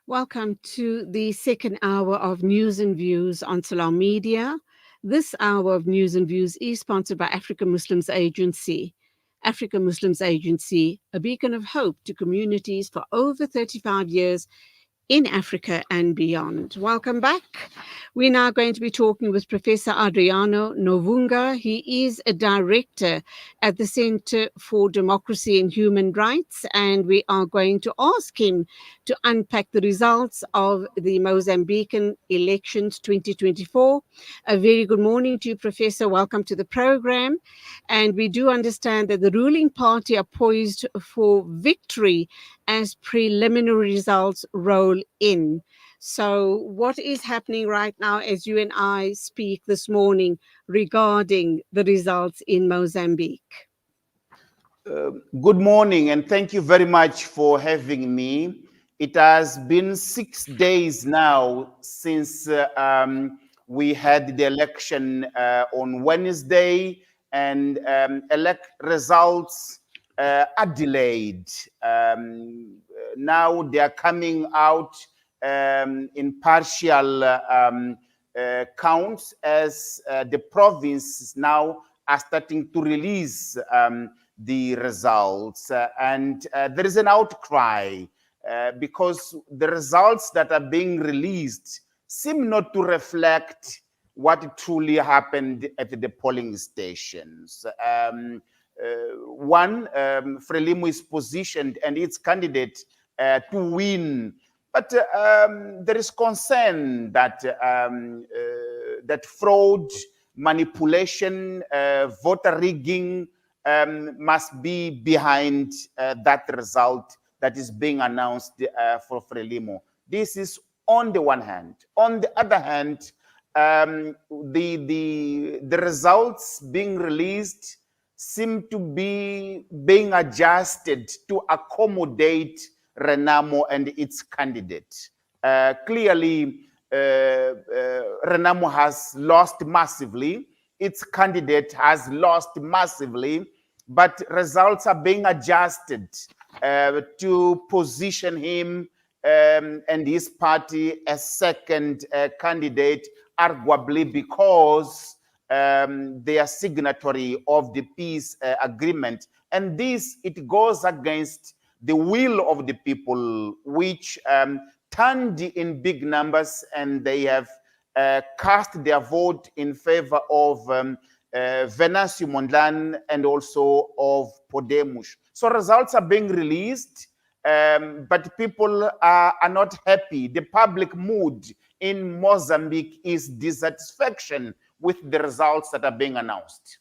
Welcome to the second hour of News and Views on Salam Media. This hour of News and Views is sponsored by African Muslims Agency. African Muslims Agency, a beacon of hope to communities for over 35 years in Africa and beyond. Welcome back. We're now going to be talking with Professor Adriano Nuvunga. He is a director at the Center for Democracy and Human Rights, and we are going to ask him to unpack the results of the Mozambican elections 2024. A very good morning to you, Professor. Welcome to the program. And we do understand that the ruling party are poised for victory as preliminary results roll in. So, what is happening right now as you and I speak this morning regarding the results in Mozambique? Good morning, and thank you very much for having me. It has been 6 days now since we had the election on Wednesday, and results are delayed. Now they are coming out in partial counts as the province now are starting to release the results. And there is an outcry because the results that are being released seem not to reflect what truly happened at the polling stations. Frelimo is positioned and its candidate to win, but there is concern that that fraud, manipulation, voter rigging must be behind that result that is being announced for Frelimo. This is on the one hand. On the other hand, the results being released seem to be being adjusted to accommodate Renamo and its candidate. Clearly, Renamo has lost massively. Its candidate has lost massively, but results are being adjusted to position him and his party as second candidate, arguably because they are signatory of the peace agreement. And this, it goes against the will of the people, which turned in big numbers, and they have cast their vote in favor of Venancio Mondlane and also of Podemos. So results are being released, but people are not happy. The public mood in Mozambique is dissatisfaction with the results that are being announced.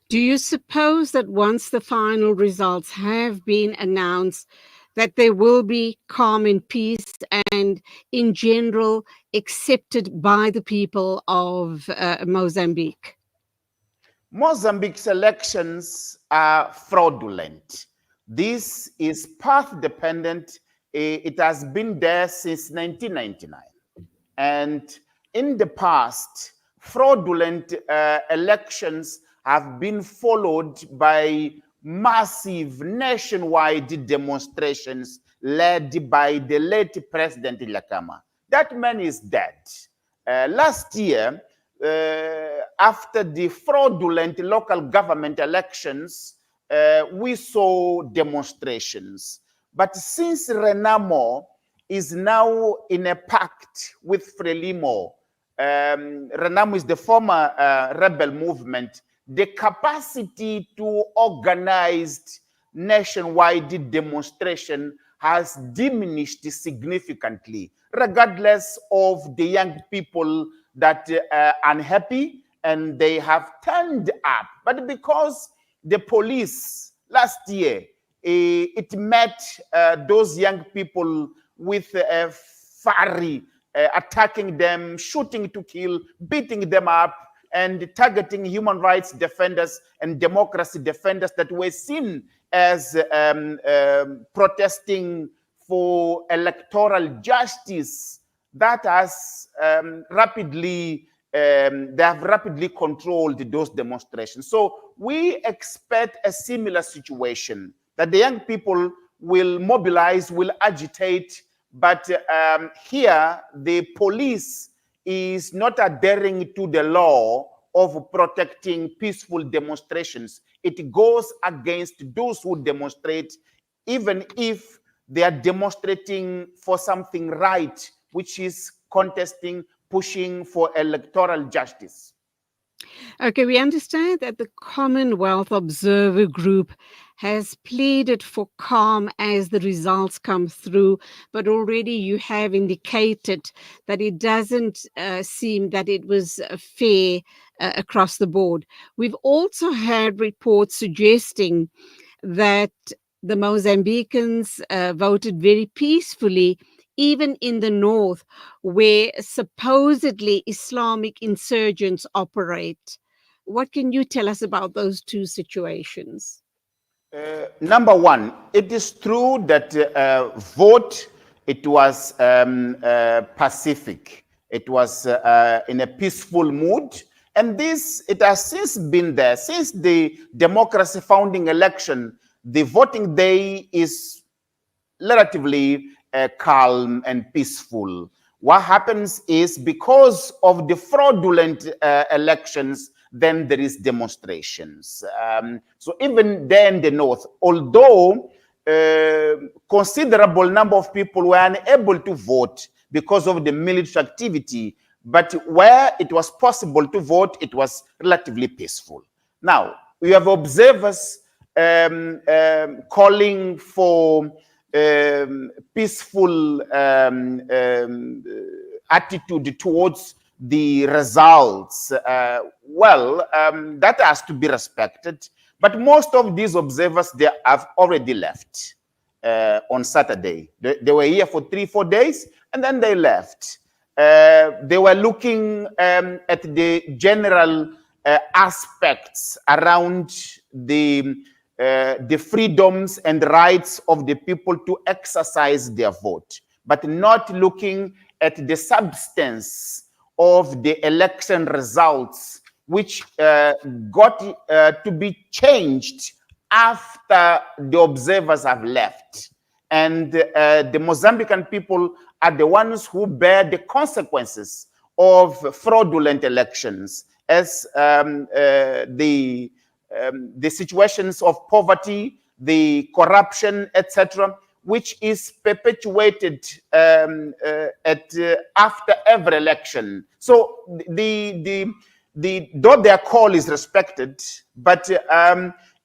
Do you suppose that once the final results have been announced, that there will be calm and peace and in general accepted by the people of Mozambique? Mozambique's elections are fraudulent. This is path dependent. It has been there since 1999. And in the past, fraudulent elections have been followed by massive nationwide demonstrations led by the late President Ilakama. That man is dead. Last year, after the fraudulent local government elections, we saw demonstrations. But since Renamo is now in a pact with Frelimo, Renamo is the former rebel movement, the capacity to organize nationwide demonstration has diminished significantly, regardless of the young people that are unhappy and they have turned up. But because the police last year, it met those young people with fury, attacking them, shooting to kill, beating them up, and targeting human rights defenders and democracy defenders that were seen as protesting for electoral justice. That has they have rapidly controlled those demonstrations. So we expect a similar situation, that the young people will mobilize, will agitate, But here, the police is not adhering to the law of protecting peaceful demonstrations. It goes against those who demonstrate, even if they are demonstrating for something right, which is contesting, pushing for electoral justice. Okay, we understand that the Commonwealth Observer Group has pleaded for calm as the results come through, but already you have indicated that it doesn't seem that it was fair across the board. We've also had reports suggesting that the Mozambicans voted very peacefully, even in the north, where supposedly Islamic insurgents operate. What can you tell us about those two situations? Number one, it is true that vote, it was pacific. It was in a peaceful mood. And this, it has since been there. Since the democracy founding election, the voting day is relatively calm and peaceful. What happens is because of the fraudulent elections, then there is demonstrations. So even there in the north, although considerable number of people were unable to vote because of the military activity, but where it was possible to vote, it was relatively peaceful. Now, we have observers calling for peaceful attitude towards the results. That has to be respected. But most of these observers, they have already left on Saturday. They were here for 3-4 days, and then they left. They were looking at the general aspects around the freedoms and rights of the people to exercise their vote, but not looking at the substance of the election results, which got to be changed after the observers have left. And the Mozambican people are the ones who bear the consequences of fraudulent elections, as the situations of poverty, the corruption, etc., which is perpetuated after every election. So though their call is respected, but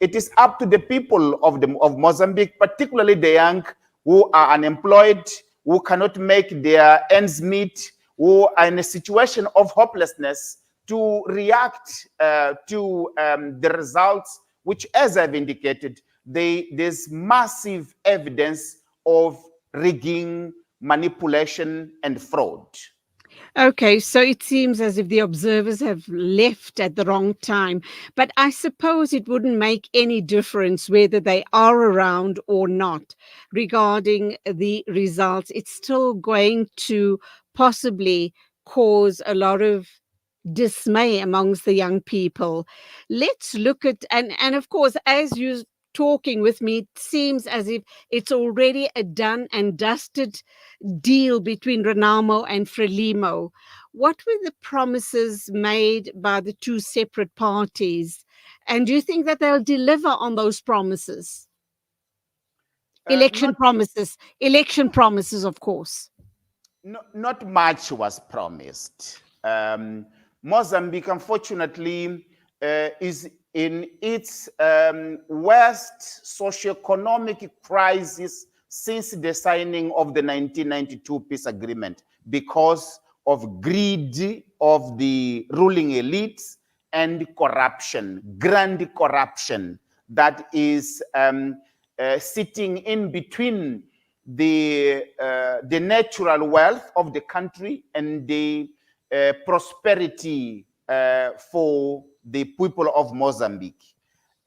it is up to the people of Mozambique, particularly the young who are unemployed, who cannot make their ends meet, who are in a situation of hopelessness, to react to the results, which, as I've indicated, there's massive evidence of rigging, manipulation, and fraud. Okay, so it seems as if the observers have left at the wrong time. But I suppose it wouldn't make any difference whether they are around or not regarding the results. It's still going to possibly cause a lot of dismay amongst the young people. Let's look at, and of course, as you talking with me, it seems as if it's already a done and dusted deal between Renamo and Frelimo. What were the promises made by the two separate parties? And do you think that they'll deliver on those promises? Election promises, of course. Not much was promised. Mozambique, unfortunately, is in its worst socioeconomic crisis since the signing of the 1992 peace agreement, because of greed of the ruling elites and corruption, grand corruption that is sitting in between the natural wealth of the country and the prosperity for the people of Mozambique.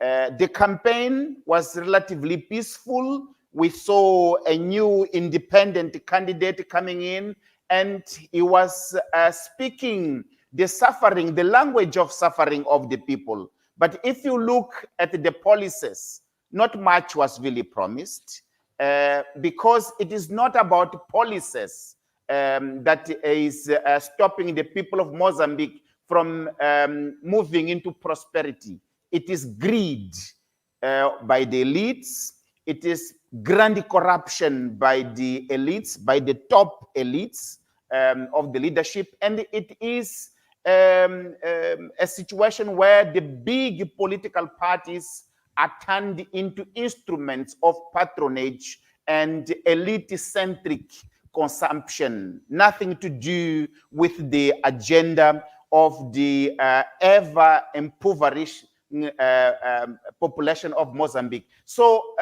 The campaign was relatively peaceful. We saw a new independent candidate coming in, and he was speaking the language of suffering of the people. But if you look at the policies, not much was really promised. because it is not about policies that is stopping the people of Mozambique from moving into prosperity. It is greed by the elites. It is grand corruption by the elites, by the top elites of the leadership. And it is a situation where the big political parties are turned into instruments of patronage and elite-centric consumption, nothing to do with the agenda of the ever impoverished population of Mozambique. So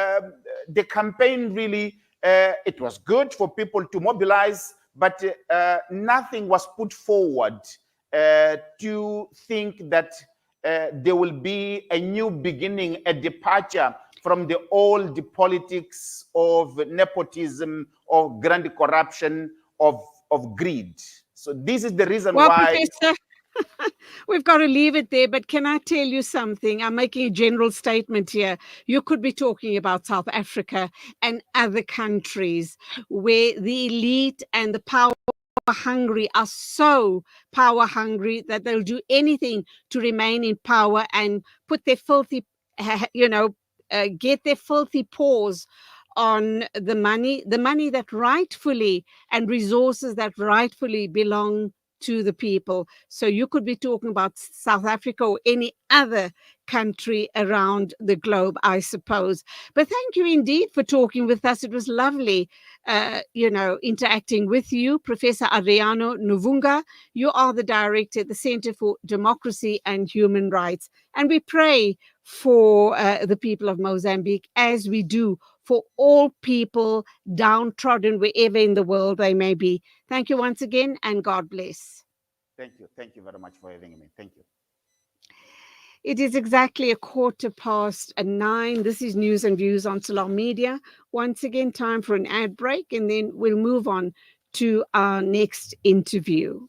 the campaign really, it was good for people to mobilize, but nothing was put forward to think that there will be a new beginning, a departure from the old politics of nepotism, of grand corruption, of greed. So this is the reason Well, why. Professor, we've got to leave it there. But can I tell you something? I'm making a general statement here. You could be talking about South Africa and other countries where the elite and the power hungry are so power hungry that they'll do anything to remain in power and put their filthy, get their filthy paws on the money that rightfully and resources that rightfully belong to the people. So you could be talking about South Africa or any other country around the globe, I suppose. But thank you indeed for talking with us. It was lovely, interacting with you, Professor Adriano Nuvunga. You are the director at the Center for Democracy and Human Rights. And we pray for the people of Mozambique, as we do for all people downtrodden wherever in the world they may be. Thank you once again, and God bless. Thank you. Thank you very much for having me. Thank you. It is exactly 9:15. This is News and Views on Salam Media. Once again, time for an ad break, and then we'll move on to our next interview.